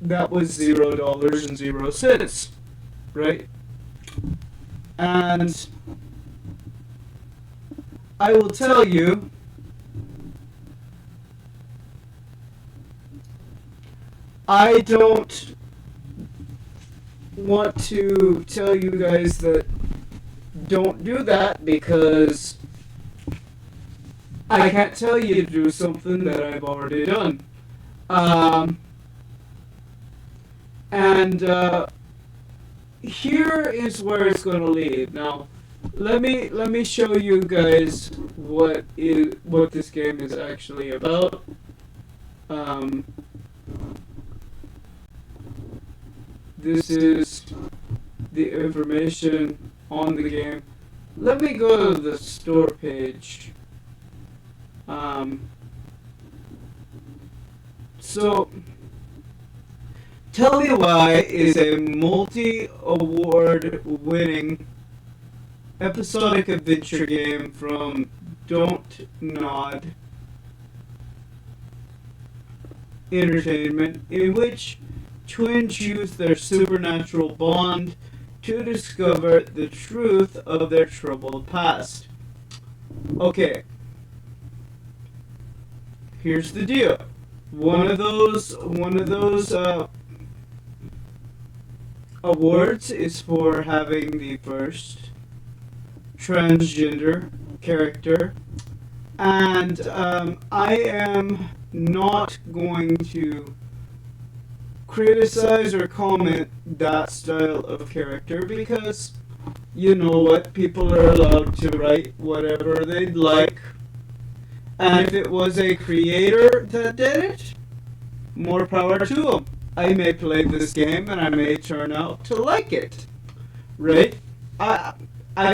Speaker 1: that was $0.00, right? And I will tell you, I don't want to tell you guys that don't do that because I can't tell you to do something that I've already done. Here is where it's going to lead. Now, let me show you guys what this game is actually about. This is the information on the game. let me go to the store page. So, Tell Me Why is a multi-award winning episodic adventure game from Don't Nod Entertainment, in which twins use their supernatural bond to discover the truth of their troubled past. Okay, here's the deal. One of those awards is for having the first transgender character, and I am not going to criticize or comment that style of character because you know what, people are allowed to write whatever they'd like, and if it was a creator that did it, more power to them. I may play this game and I may turn out to like it, right? I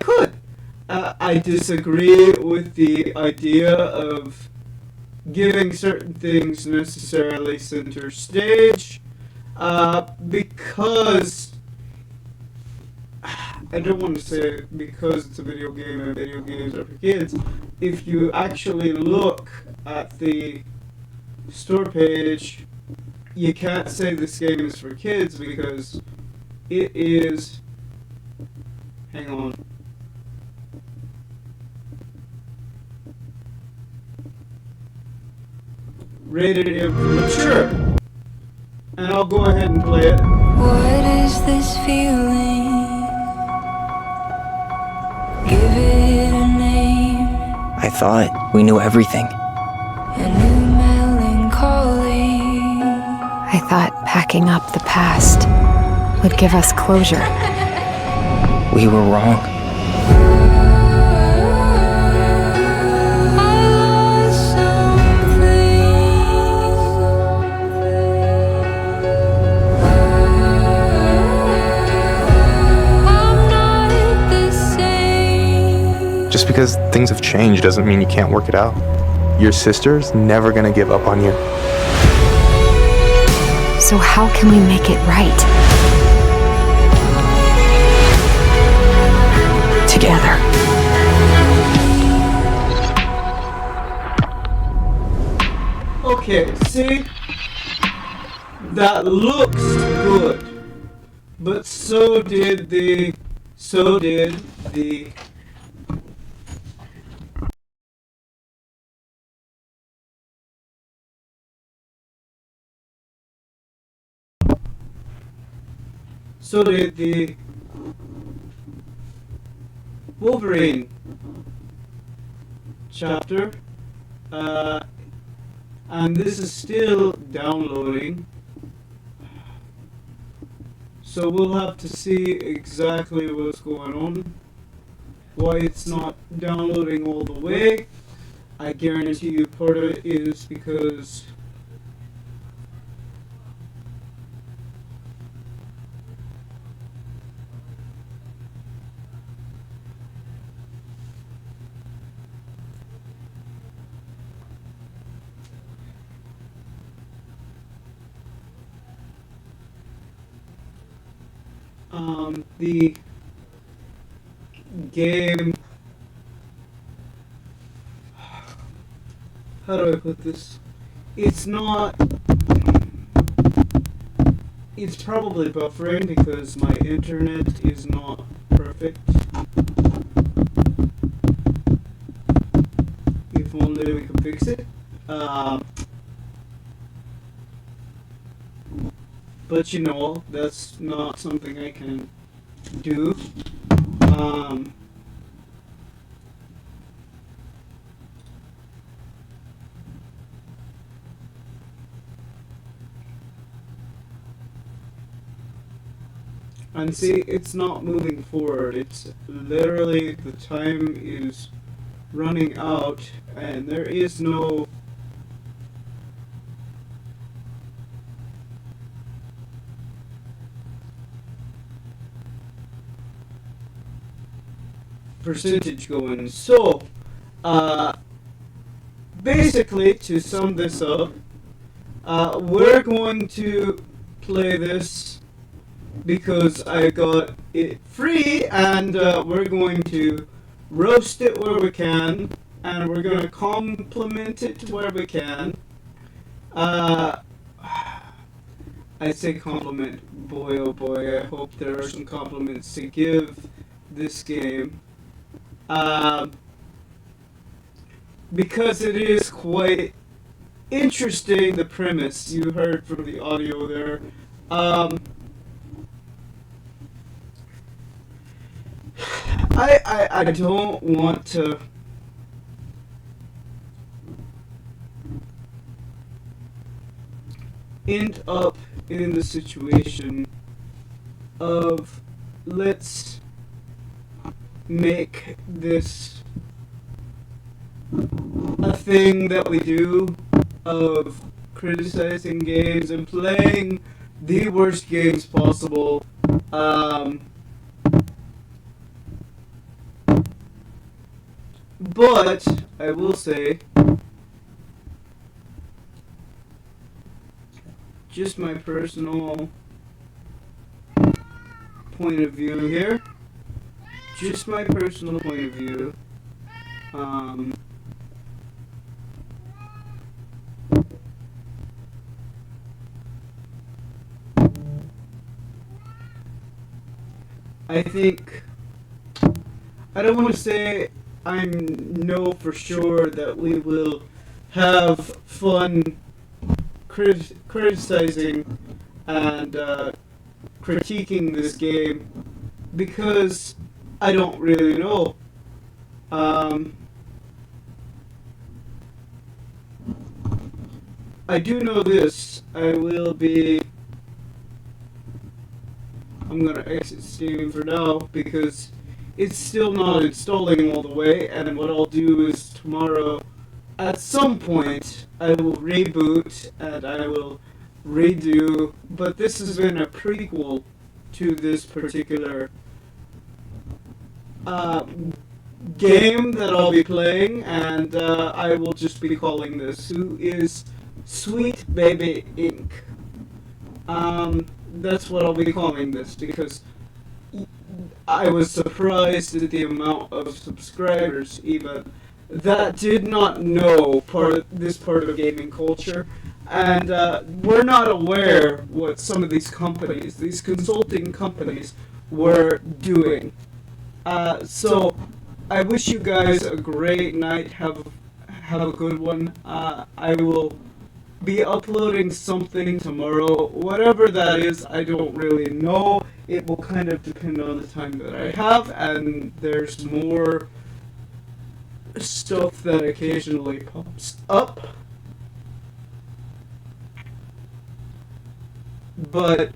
Speaker 1: could. I disagree with the idea of giving certain things necessarily center stage, because I don't want to say because it's a video game and video games are for kids. If you actually look at the store page, you can't say this game is for kids because it is. Hang on. Rated M for mature. And I'll go ahead and play it.
Speaker 8: What is this feeling? Give it a name.
Speaker 9: I thought we knew everything.
Speaker 8: A new melancholy.
Speaker 10: I thought packing up the past would give us closure.
Speaker 9: We were wrong.
Speaker 6: Just because things have changed doesn't mean you can't work it out. Your sister's never gonna give up on you.
Speaker 10: So how can we make it right? Together.
Speaker 1: Okay, see? That looks good. But so did the Wolverine chapter, and this is still downloading, so we'll have to see exactly what's going on, why it's not downloading all the way. I guarantee you part of it is because the game, how do I put this? It's not, it's probably buffering because my internet is not perfect. If only we could fix it. But you know, that's not something I can do. And see, it's not moving forward. It's literally, the time is running out and there is no percentage going. So, basically, to sum this up, we're going to play this because I got it free, and we're going to roast it where we can, and we're going to compliment it where we can. I say compliment, boy oh boy, I hope there are some compliments to give this game. Because it is quite interesting, the premise you heard from the audio there. I don't want to end up in the situation of let's make this a thing that we do of criticizing games and playing the worst games possible. But I will say, just my personal point of view here. Just my personal point of view. I think, I don't want to say I know for sure that we will have fun criticizing and critiquing this game, because I don't really know. I do know this. I'm gonna exit Steam for now because it's still not installing all the way, and what I'll do is tomorrow at some point I will reboot and I will redo, but this has been a prequel to this particular game that I'll be playing, and I will just be calling this Who is Sweet Baby Inc. That's what I'll be calling this, because I was surprised at the amount of subscribers even that did not know this part of gaming culture, and we're not aware what some of these companies, these consulting companies, were doing. So I wish you guys a great night. Have a good one. I will be uploading something tomorrow. Whatever that is, I don't really know. It will kind of depend on the time that I have, and there's more stuff that occasionally pops up. But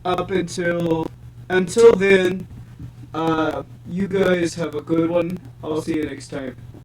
Speaker 1: up until then, you guys have a good one. I'll see you next time.